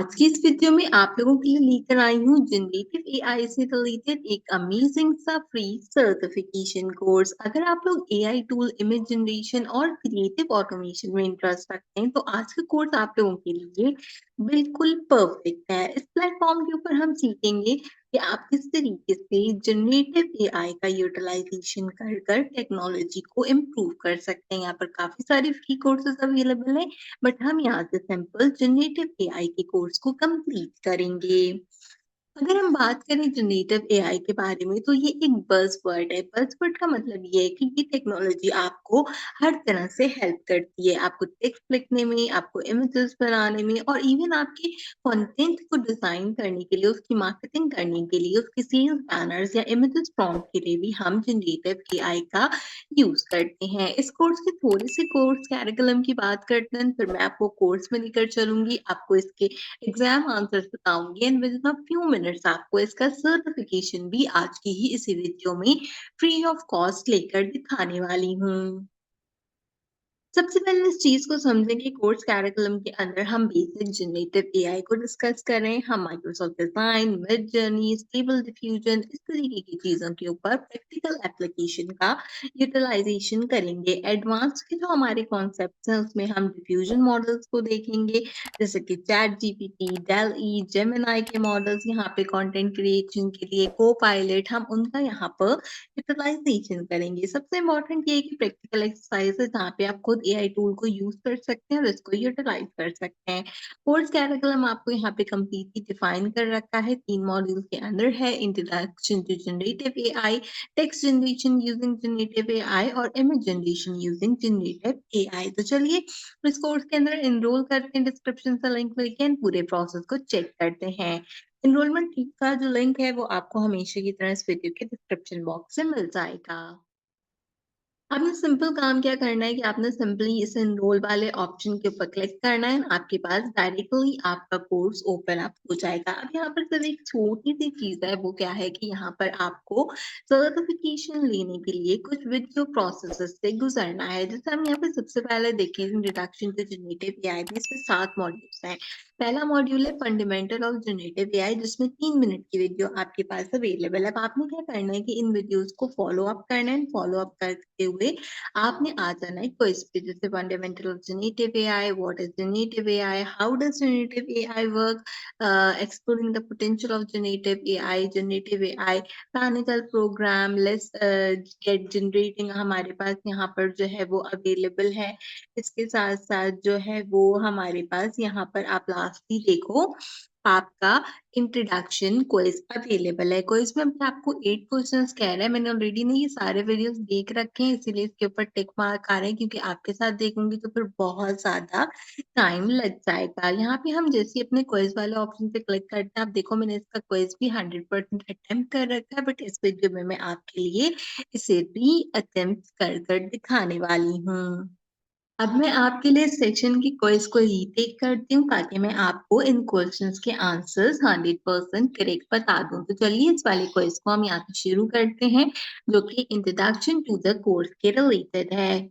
आज की इस वीडियो में आप लोगों के लिए लेकर आई हूँ जनरेटिव एआई से रिलेटेड एक अमेजिंग सा फ्री सर्टिफिकेशन कोर्स। अगर आप लोग एआई टूल, इमेज जनरेशन और क्रिएटिव ऑटोमेशन में इंटरेस्ट रखते हैं तो आज का कोर्स आप लोगों के लिए बिल्कुल परफेक्ट है। इस प्लेटफॉर्म के ऊपर हम सीखेंगे कि आप किस तरीके से जनरेटिव एआई का यूटिलाइजेशन कर कर टेक्नोलॉजी को इम्प्रूव कर सकते हैं। यहाँ पर काफी सारे फ्री कोर्सेज अवेलेबल हैं, बट हम यहाँ से सिंपल जनरेटिव एआई के कोर्स को कंप्लीट करेंगे। अगर हम बात करें जनरेटिव एआई के बारे में तो ये एक बज़वर्ड है। बज़वर्ड का मतलब ये है कि ये टेक्नोलॉजी आपको हर तरह से हेल्प करती है। आपको टेक्स्ट लिखने में, आपको इमेजेस बनाने में और इवन आपके कंटेंट को डिजाइन करने के लिए, उसकी मार्केटिंग करने के लिए, उसके सेल्स बैनर्स या इमेजेस प्रॉम्प्ट के लिए भी हम जनरेटिव एआई का यूज करते हैं। इस कोर्स के थोड़े से कोर्स कैरिकुलम की बात करते हैं, फिर मैं आपको कोर्स में लेकर चलूंगी, आपको इसके एग्जाम आंसर्स बताऊंगी and with in a few minutes आपको इसका सर्टिफिकेशन भी आज की ही इसी वीडियो में फ्री ऑफ कॉस्ट लेकर दिखाने वाली हूँ। सबसे पहले इस चीज को समझें कि कोर्स कैरिकुलम के अंदर हम बेसिक जनरेटिव एआई को डिस्कस करें। हम Microsoft design, mid journey, stable diffusion, इस तरीके की चीजों के ऊपर प्रैक्टिकल एप्लीकेशन का यूटिलाइजेशन करेंगे। एडवांस के जो हमारे कॉन्सेप्ट्स हैं उसमें हम डिफ्यूजन मॉडल्स को देखेंगे, जैसे कि ChatGPT, DALL E, Gemini के मॉडल्स यहाँ पे कंटेंट क्रिएशन के लिए, को पायलट, हम उनका यहाँ पर यूटिलाइजेशन करेंगे। सबसे इम्पोर्टेंट ये है कि प्रैक्टिकल एक्सरसाइज है जहाँ पे आप खुद एआई टूल को यूज कर सकते हैं और इसको यूटिलाइज कर सकते हैं। कोर्स कैरिकुलम आपको यहाँ पे कंप्लीटली डिफाइन कर रखा है, 3 मॉड्यूल के अंदर है। Introduction to generative AI, text generation using generative AI और image generation using generative AI. तो चलिए इस कोर्स के अंदर एनरोल करते हैं। डिस्क्रिप्शन से लिंक लेके पूरे प्रोसेस को चेक करते हैं। एनरोलमेंट का जो लिंक है वो आपको हमेशा की तरह इस वीडियो के डिस्क्रिप्शन बॉक्स से मिल जाएगा। आपने सिंपल काम क्या करना है कि आपने सिंपली इस एनरोल वाले ऑप्शन के ऊपर क्लिक करना है। आपके पास डायरेक्टली आपका कोर्स ओपन अप हो जाएगा। अब यहाँ पर सिर्फ एक छोटी सी चीज है, वो क्या है कि यहाँ पर आपको सर्टिफिकेशन लेने के लिए कुछ वीडियो प्रोसेसेस से गुजरना है। जैसे हम यहाँ पे सबसे पहले देखें इंट्रोडक्शन टू जनरेटिव एआई में, इसमें 7 मॉड्यूल्स हैं। पहला मॉड्यूल है फंडामेंटल ऑफ जनरेटिव एआई, जिसमें 3 मिनट की वीडियो आपके पास अवेलेबल है। अब आपने क्या करना है कि इन वीडियोस को फॉलो अप करना है। फॉलो अप करते हुए आपने आ जाना है क्विज पे, जैसे fundamental of generative AI, what is generative AI, how does generative AI work, exploring the potential of generative AI, mechanical program, let's get generating हमारे पास यहाँ पर जो है वो अवेलेबल है। इसके साथ साथ जो है वो हमारे पास यहाँ पर आप लास्टली देखो आपका इंट्रोडक्शन क्विज अवेलेबल है। क्विज में भी आपको 8 क्वेश्चंस कह रहा है। मैंने ऑलरेडी ना ये सारे वीडियोस देख रखे हैं, इसीलिए इसके ऊपर टिक मार्क आ रहे हैं, क्योंकि आपके साथ देखूंगी तो फिर बहुत ज्यादा टाइम लग जाएगा। यहाँ पे हम जैसे ही अपने क्विज वाले ऑप्शन पे क्लिक करते हैं, आप देखो मैंने इसका क्विज भी 100% अटेम्प्ट कर रखा है, बट इस वीडियो में मैं आपके लिए इसे भी अटेम्प्ट कर कर दिखाने वाली हूँ। अब मैं आपके लिए सेक्शन की क्विज को रीटेक करती हूँ ताकि मैं आपको इन क्वेश्चंस के आंसर्स 100% करेक्ट बता दूं। तो चलिए इस वाले क्विज को हम यहाँ पे शुरू करते हैं, जो कि इंट्रोडक्शन टू द कोर्स के रिलेटेड है।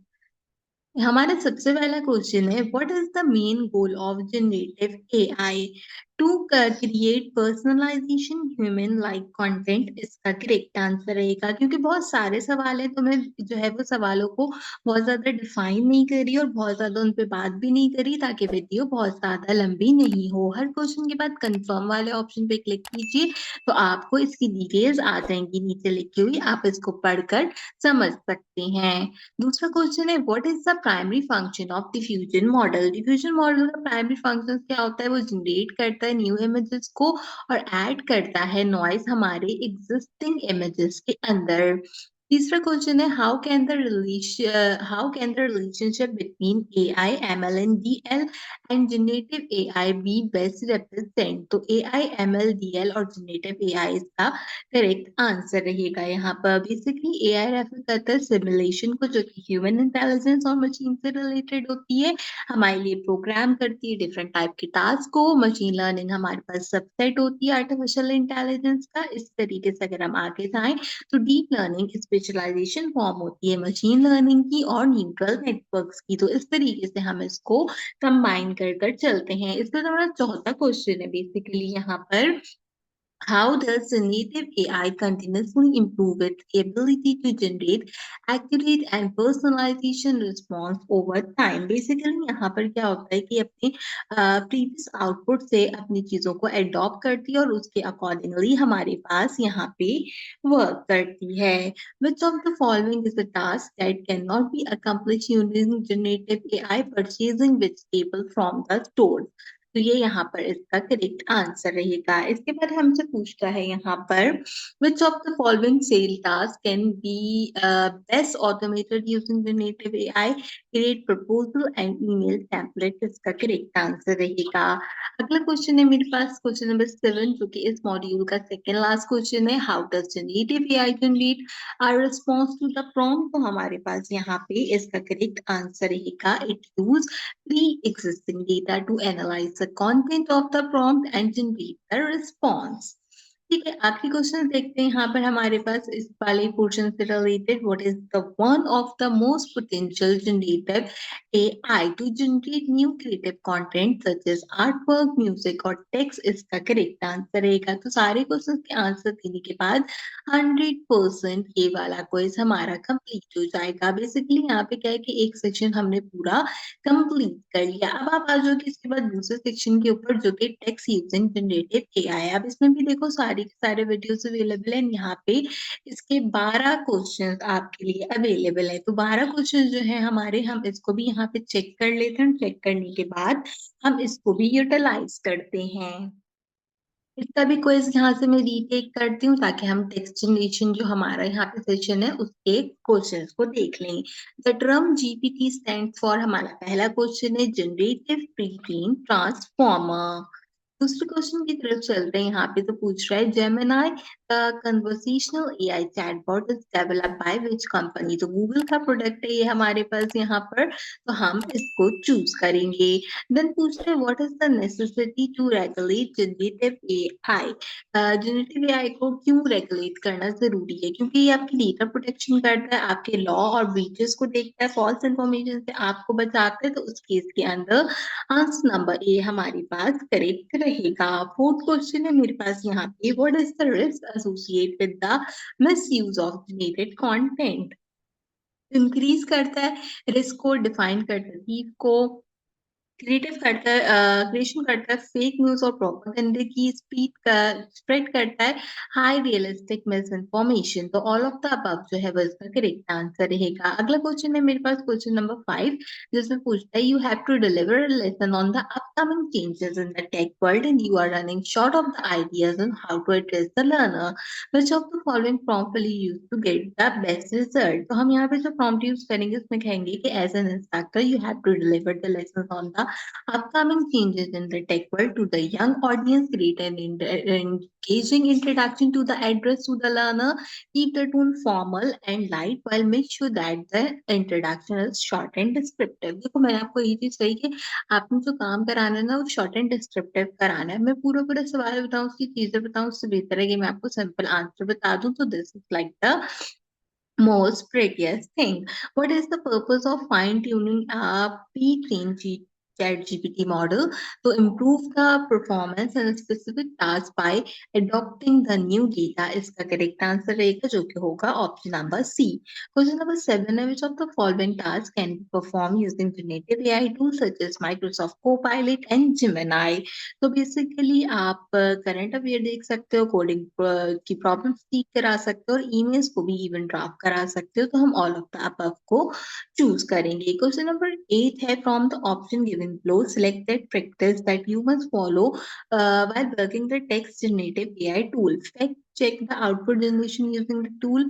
हमारा सबसे पहला क्वेश्चन है, what is the main goal of generative AI? To create personalization human like content. इसका करेक्ट आंसर रहेगा, क्योंकि बहुत सारे सवाल है तो मैं जो है वो सवालों को बहुत ज्यादा डिफाइन नहीं करी और बहुत ज्यादा उन पे बात भी नहीं करी, ताकि वीडियो बहुत ज्यादा लंबी नहीं हो। हर क्वेश्चन के बाद कंफर्म वाले ऑप्शन पे क्लिक कीजिए तो आपको इसकी डिटेल्स आ जाएंगी नीचे लिखी हुई, आप इसको पढ़कर समझ सकते हैं। दूसरा क्वेश्चन है, what is the primary function of diffusion model? Diffusion model का प्राइमरी फंक्शन क्या होता है? वो जनरेट करता है न्यू इमेजेस को और ऐड करता है नॉइज हमारे एग्जिस्टिंग इमेजेस के अंदर। तीसरा क्वेश्चन है, how can the relationship between AI, ML and DL and generative AI B best represent? तो एआई, एमएल, डीएल और जनरेटिव एआई इसका करेक्ट आंसर रहेगा। यहाँ पर बेसिकली एआई रेफर करता है सिमुलेशन को, जो कि ह्यूमन इंटेलिजेंस और मशीन से रिलेटेड होती है, हमारे लिए प्रोग्राम करती है डिफरेंट टाइप के टास्क को। मशीन लर्निंग हमारे पास सबसेट होती है आर्टिफिशियल इंटेलिजेंस का। इस तरीके से अगर हम आगे जाएं तो डीप लर्निंग स्पेशलाइजेशन फॉर्म होती है मशीन लर्निंग की और न्यूरल नेटवर्क्स की। तो इस तरीके से हम इसको कंबाइन कर कर चलते हैं। इसका हमारा चौथा क्वेश्चन है बेसिकली यहाँ पर, how does generative AI continuously improve its ability to generate accurate and personalization response over time? Basically यहाँ पर क्या होता है कि अपने previous output से अपनी चीजों को adopt करती है और उसके accordingly हमारे पास यहाँ पे work करती है। Which of the following is a task that cannot be accomplished using generative AI? Purchasing vegetable from the store. तो ये यहाँ पर इसका करेक्ट आंसर रहेगा। इसके बाद हमसे पूछता है यहाँ पर, which of the following sale task can be best automated using generative AI? Create proposal and email template इसका करेक्ट आंसर रहेगा। अगला क्वेश्चन है मेरे पास क्वेश्चन नंबर 7, जो कि इस मॉड्यूल का सेकेंड लास्ट क्वेश्चन है। How does generative AI generate our response to the prompt? तो हमारे पास यहाँ पे इसका करेक्ट आंसर रहेगा, it use pre-existing data to analyze the content of the prompt and generate the response. ठीक है, आखिरी क्वेश्चन देखते हैं यहाँ पर हमारे पास इस वाले पोर्शन से related. What is the one of the most potential generative AI to generate new creative content such as artwork, music और text? इसका करेक्ट आंसर रहेगा। तो सारे क्वेश्चन के आंसर देने के बाद 100% ये वाला क्विज हमारा कंप्लीट हो जाएगा। बेसिकली यहाँ पे क्या है कि एक सेक्शन हमने पूरा कंप्लीट कर लिया। अब आप आ जाओगे इसके बाद दूसरे सेक्शन के ऊपर, जो कि टेक्स्ट यूजिंग जनरेटिव AI। अब इसमें भी देखो सारे के सारे वीडियोस अवेलेबल हैं यहाँ पे। इसके 12 क्वेश्चन आपके लिए अवेलेबल है। तो 12 क्वेश्चन जो है हमारे, हम इसको भी यहाँ पे चेक कर लेते हैं। चेक करने के बाद हम इसको भी यूटिलाइज करते हैं। इसका भी क्विज यहाँ से मैं रीटेक करती हूँ ताकि हम टेक्स्ट जनरेशन जो हमारा यहाँ पे सेशन है उसके क्वेश्चंस को देख लें। The term GPT stands for, हमारा पहला क्वेश्चन है जनरेटिव प्री ट्रेन ट्रांसफॉर्मर। दूसरे क्वेश्चन की तरफ चलते हैं। यहाँ पे तो पूछ रहा है, Gemini conversational AI chatbot is developed by which company? तो गूगल का प्रोडक्ट है ये हमारे पास यहाँ पर, तो हम इसको चूज करेंगे। देन पूछते हैं, what is the necessity to regulate generative AI? Generative AI को क्यों रेगुलेट करना जरूरी है? क्योंकि ये आपकी डेटा प्रोटेक्शन करता है, आपके लॉ और ब्रीचेस को देखता है, फॉल्स इंफॉर्मेशन से आपको बचाता है। तो उस केस के अंदर आंसर नंबर ए हमारे पास करेक्ट रहेगा। फोर्थ क्वेश्चन है मेरे पास यहाँ पे, what is the risk associate with the misuse of generated content? Increase करता है रिस्क को, डिफाइन करता है थीफ को, क्रिएटिव करता है क्रिएशन करता है फेक न्यूज और प्रोपेगेंडा की स्पीड का स्प्रेड करता है हाई रियलिस्टिक मिस इन्फॉर्मेशन। तो ऑल ऑफ द अबव जो है वो इसका करेक्ट आंसर रहेगा। अगला क्वेश्चन है मेरे पास क्वेश्चन नंबर 5, जिसमें पूछता है, you have to deliver a lesson on the upcoming changes in the tech world and you are running short of the ideas on how to address the learner, which of the following prompt will you use to get the best result? तो हम यहाँ पे जो prompt use करेंगे उसमें कहेंगे कि as an instructor you have to deliver the lesson on the upcoming changes in the tech world to the young audience, create an engaging introduction to the address to the learner, keep the tone formal and light while make sure that the introduction is short and descriptive। देखो मैंने आपको ये चीज कही कि आपने जो काम कराना है ना वो शॉर्ट एंड डिस्क्रिप्टिव कराना है। मैं पूरा पूरा सवाल बताऊं, उसकी चीजें बताऊं, उससे बेहतर है कि मैं आपको सिंपल आंसर बता दूं। तो this is like the most prettiest thing. What is the purpose of fine tuning a pre-trained chat GPT model? To improve the performance in a specific task by adopting the new data? इसका correct answer रहेगा जो कि होगा option number C. Question number 7 है, which of the following tasks can be performed using generative AI tools such as Microsoft Copilot and Gemini? तो basically आप current affair देख सकते हो, कोडिंग की प्रॉब्लम ठीक करा सकते हो और ईमेल्स को भी इवन ड्राफ्ट करा सकते हो। तो हम ऑल ऑफ द अबव को चूज करेंगे। क्वेश्चन नंबर 8 है, from the option given below select that practice that you must follow while working the text generative AI tool. Fact check the output generation using the tool,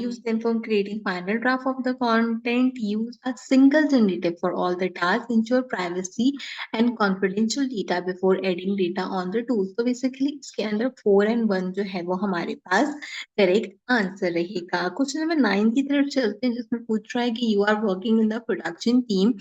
use them for creating final draft of the content, use a single generative for all the tasks, ensure privacy and confidential data before adding data on the tools। तो basically इसके अंदर 4 and 1 जो है वो हमारे पास correct answer रहेगा। Question number 9 की तरफ चलते हैं, जिसमें पूछ रहा है कि you are working in the production team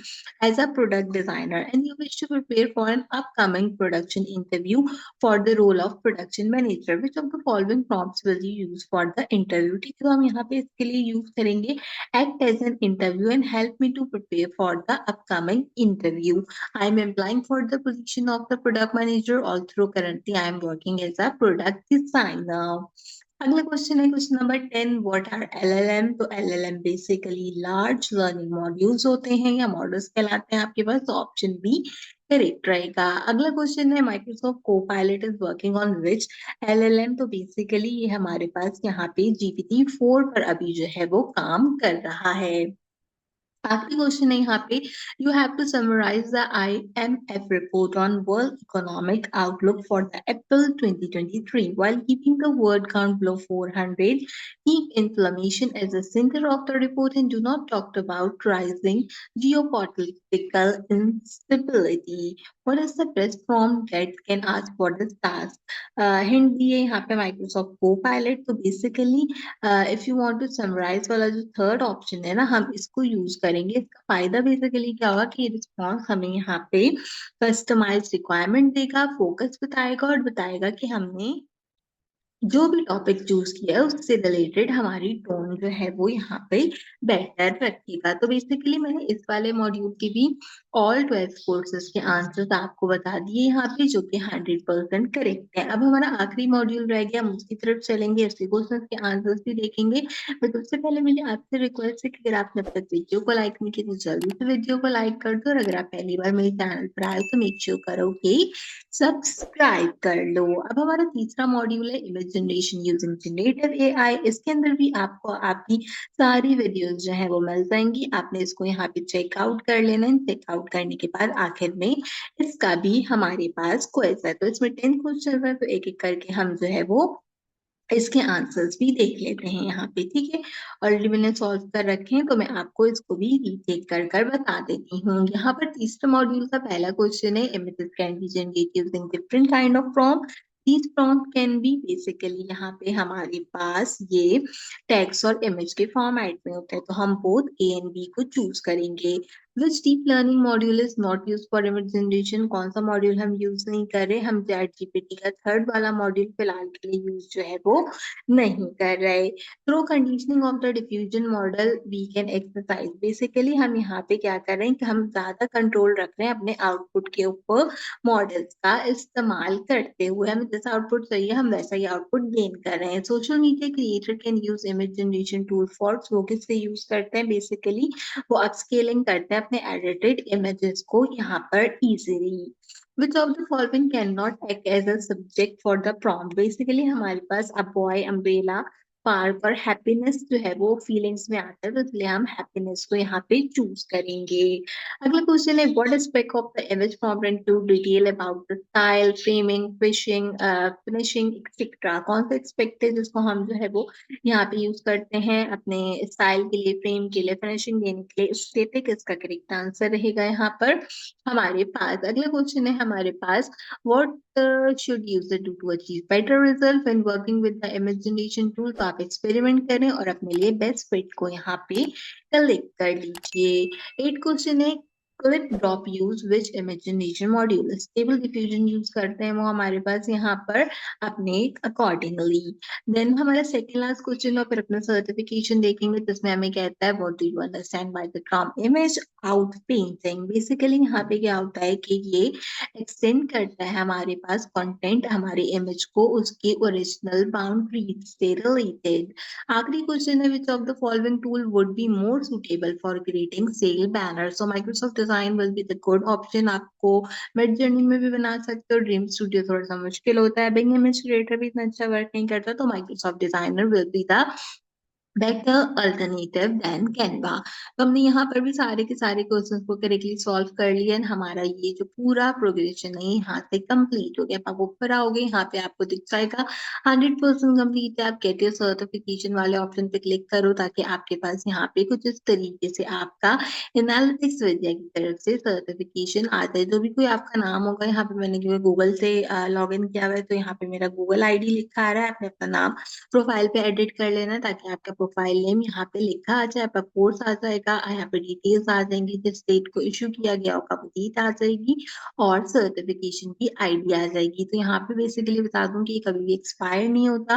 as a product designer and you wish to prepare for an upcoming production interview for the role of production manager. Which of the following prompts will you use for the interview ठीक है, तो हम यहाँ पे इसके लिए use करेंगे act as an interview and help me to prepare for the upcoming interview. I am applying for the position of the product manager, although currently I am working as a product designer. अगला question है question number 10, what are LLM? तो LLM basically large learning modules होते हैं या models कहलाते हैं आपके पास, तो ऑप्शन बी करेक्ट रहेगा। अगला क्वेश्चन है Microsoft Copilot is working on which LLM? तो बेसिकली ये हमारे पास यहाँ पे GPT-4 पर अभी जो है वो काम कर रहा है। आखिरी क्वेश्चन है यहाँ पे, you have to summarize the IMF report on world economic outlook for the April 2023 while keeping the word count below 400, keep inflammation as the center of the report and do not talk about rising geopolitical instability. What is the best prompt that can ask for this task? Hint दिए यहाँ पे Microsoft Copilot. तो basically if you want to summarize वाला जो third option है ना, हम इसको यूज करेंगे। इसका फायदा बेसिकली क्या होगा कि रिस्पॉन्स हमें यहाँ पे कस्टमाइज रिक्वायरमेंट देगा, फोकस बताएगा और बताएगा कि हमने जो भी टॉपिक चूज किया है उससे रिलेटेड हमारी टोन जो है वो यहाँ पे बेटर रखेगा। तो बेसिकली मैंने इस वाले मॉड्यूल के भी ऑल 12 कोर्सेज के आंसर्स आपको बता दिए यहाँ पे, जो कि 100% करेक्ट है। अब हमारा आखिरी मॉड्यूल रह गया, हम उसकी तरफ चलेंगे, उसके क्वेश्चन के आंसर्स भी देखेंगे। बट उससे पहले मेरी आपसे रिक्वेस्ट है कि अगर आपने अब तक वीडियो को लाइक नहीं किया तो जल्दी से वीडियो को लाइक कर दो, और अगर आप पहली बार मेरे चैनल पर आए तो मेक श्योर करो कि सब्सक्राइब कर लो। अब हमारा तीसरा मॉड्यूल है image generation using generative AI. इसके अंदर भी आपको आपकी सारी वीडियोस जो है वो मिल जाएंगी, आपने इसको यहाँ पे चेकआउट कर लेना है। चेकआउट करने के बाद आखिर में इसका भी हमारे पास क्विज है। तो इसमें 10 क्वेश्चन है, तो एक एक करके हम जो है वो इसके आंसर्स भी देख लेते हैं यहाँ पे, ठीक है। ऑलरेडी मैंने सॉल्व कर रखे हैं, तो मैं आपको इसको भी रीचेक कर कर बता देती हूँ। यहाँ पर तीसरे मॉड्यूल का पहला क्वेश्चन है, images can be generated using different kind of prompt. These prompt can be, basically यहाँ पे हमारे पास ये टेक्स्ट और इमेज के फॉर्मेट में होता है, तो हम बोथ ए एंड बी को चूज करेंगे। Which deep learning module is not use for image generation? कौन सा मॉड्यूल हम यूज नहीं कर रहे? हम चैट जीपीटी का थर्ड वाला मॉड्यूल फिलहाल के लिए यूज जो है वो नहीं कर रहे। Through conditioning of the diffusion model we can exercise, basically हम यहाँ पे क्या कर रहे हैं कि हम ज्यादा कंट्रोल रख रहे हैं अपने आउटपुट के ऊपर मॉडल्स का इस्तेमाल करते हुए। हमें जैसा आउटपुट चाहिए हम वैसा ही आउटपुट गेन कर रहे हैं। Social media creator can use image generation tool for, वो किससे यूज करते हैं? बेसिकली वो अपस्केलिंग करते हैं अपने एडिटेड इमेजेस को यहाँ पर easily. Which of the following cannot act as a subject for the prompt? Basically हमारे पास a boy, umbrella, पार्क और हैप्पीनेस जो है वो फीलिंग्स में आता है, तो इसलिए हम हैप्पीनेस को यहाँ पे चूज करेंगे। अगला क्वेश्चन है, what aspect of the image form to detail about the style, framing, fishing, finishing etcetera? कौन सा एस्पेक्ट है जिसको हम जो है वो यहाँ पे यूज करते हैं अपने स्टाइल के लिए, फ्रेम के लिए, फिनिशिंग देने के लिए? एस्थेटिक इसका करेक्ट आंसर रहेगा यहाँ पर हमारे पास। अगला क्वेश्चन है हमारे पास, what should user do to achieve better result when working with the image generation tool? तो आप एक्सपेरिमेंट करें और अपने लिए बेस्ट फिट को यहाँ पे कलेक्ट कर लीजिए। 8 क्वेश्चन है, clip drop use which image generation module? Stable diffusion use करते हैं वो हमारे पास यहाँ पर अपने अकॉर्डिंगली। देन हमारा सेकंड लास्ट क्वेश्चन और फिर अपना सर्टिफिकेशन देखेंगे, जिसमें हमें कहता है what do you understand by the term image out painting? Basically यहाँ पे क्या होता है कि ये एक्सटेंड करता है हमारे पास कंटेंट, हमारे इमेज को उसके ओरिजिनल बाउंड्रीज से रिलेटेड। आखिरी क्वेश्चन है, which of the following tool would be more suitable for creating sale banner? So Microsoft design will be the good option. आपको मिड जर्नी में भी बना सकते हो, ड्रीम स्टूडियो थोड़ा सा मुश्किल होता है, बिंग इमेज क्रिएटर भी इतना अच्छा वर्क नहीं करता, तो Microsoft designer will be the better alternative than Canva. तो हमने यहाँ पर भी सारे के सारे क्वेश्चंस को करेक्टली सॉल्व कर लिया है। हमारा ये जो पूरा प्रोग्रेशन है यहाँ से कंप्लीट हो गया। आप ऊपर आओगे यहाँ पे आपको दिख जाएगा 100% कंप्लीट है। आप गेट योर सर्टिफिकेशन वाले ऑप्शन पे क्लिक करो, ताकि आपके पास यहाँ पे कुछ इस तरीके से आपका एनालिटिक्स विद्या की तरफ से सर्टिफिकेशन आ जाए। जो भी कोई आपका नाम होगा, यहाँ पे मैंने गूगल से लॉग इन किया हुआ है, तो यहाँ पे मेरा गूगल ID लिखा आ रहा है, आपने अपना नाम प्रोफाइल पे एडिट कर लेना, ताकि आपका प्रोफाइल नेम यहाँ पे लिखा आ जाए, आपका कोर्स आ जाएगा, यहाँ पे डिटेल्स आ जाएंगी, जिस डेट को इशू किया गया होगा वो डेट आ जाएगी और सर्टिफिकेशन की आईडी आ जाएगी। तो यहाँ पे बेसिकली बता दूं कि ये कभी भी एक्सपायर नहीं होता।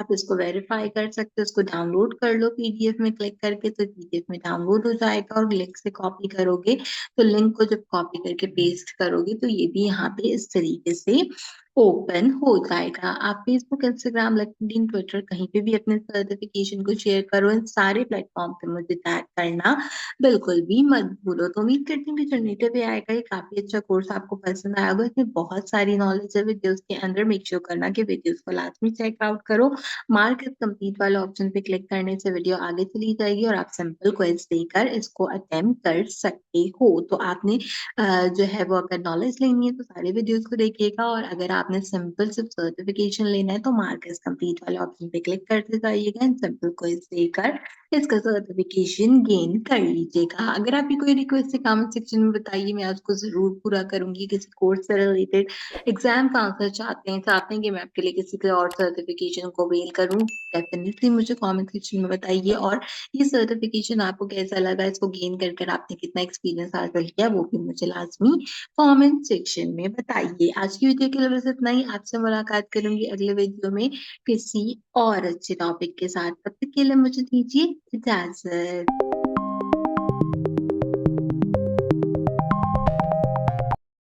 आप इसको वेरीफाई कर सकते हो, इसको डाउनलोड कर लो पीडीएफ में क्लिक करके, तो पीडीएफ में डाउनलोड हो जाएगा और लिंक से कॉपी करोगे तो लिंक को जब कॉपी करके पेस्ट करोगे तो ये भी यहाँ पे इस तरीके से ओपन हो जाएगा। आप फेसबुक, इंस्टाग्राम, लिंक्डइन, ट्विटर कहीं पे भी अपने सर्टिफिकेशन को शेयर करो। इन सारे प्लेटफॉर्म पे मुझे टैग करना बिल्कुल भी मत भूलो। तो उम्मीद करती हूँ कि जनरेटिव एआई का ये काफी अच्छा कोर्स आपको पसंद आया होगा। इसमें बहुत सारी नॉलेज है वीडियोस के अंदर। मेक श्योर करना कि वीडियोस को लाजमी चेकआउट करो। मार्क इज कंप्लीट वाले ऑप्शन पे क्लिक करने से वीडियो आगे चली जाएगी और आप सिंपल क्वेश्चन देकर इसको अटेम्प्ट कर सकते हो। तो आपने जो है वो अगर नॉलेज लेनी है तो सारे वीडियोस को देखिएगा, और अगर आपने सिंपल सिर्फ सर्टिफिकेशन लेना है तो मार्क इज कंप्लीट वाले ऑप्शन पे क्लिक करते जाइएगा। सिंपल क्विज देकर इसका सर्टिफिकेशन गेन कर लीजिएगा। अगर आपकी कोई रिक्वेस्ट है कमेंट सेक्शन में बताइए, मैं उसको जरूर पूरा करूंगी। किसी कोर्स से रिलेटेड एग्जाम का आंसर चाहते हैं कि मैं आपके लिए किसी के और सर्टिफिकेशन को अवेल करूं, डेफिनेटली मुझे कमेंट सेक्शन में बताइए। और ये सर्टिफिकेशन आपको कैसा लगा, इसको गेन कर कर आपने कितना एक्सपीरियंस हासिल किया, वो भी मुझे लाजमी कमेंट सेक्शन में बताइए। आज की वीडियो के लिए बस इतना ही। आपसे मुलाकात करूंगी अगले वीडियो में किसी और अच्छे टॉपिक के साथ। तब तक के लिए मुझे दीजिए इजाजत।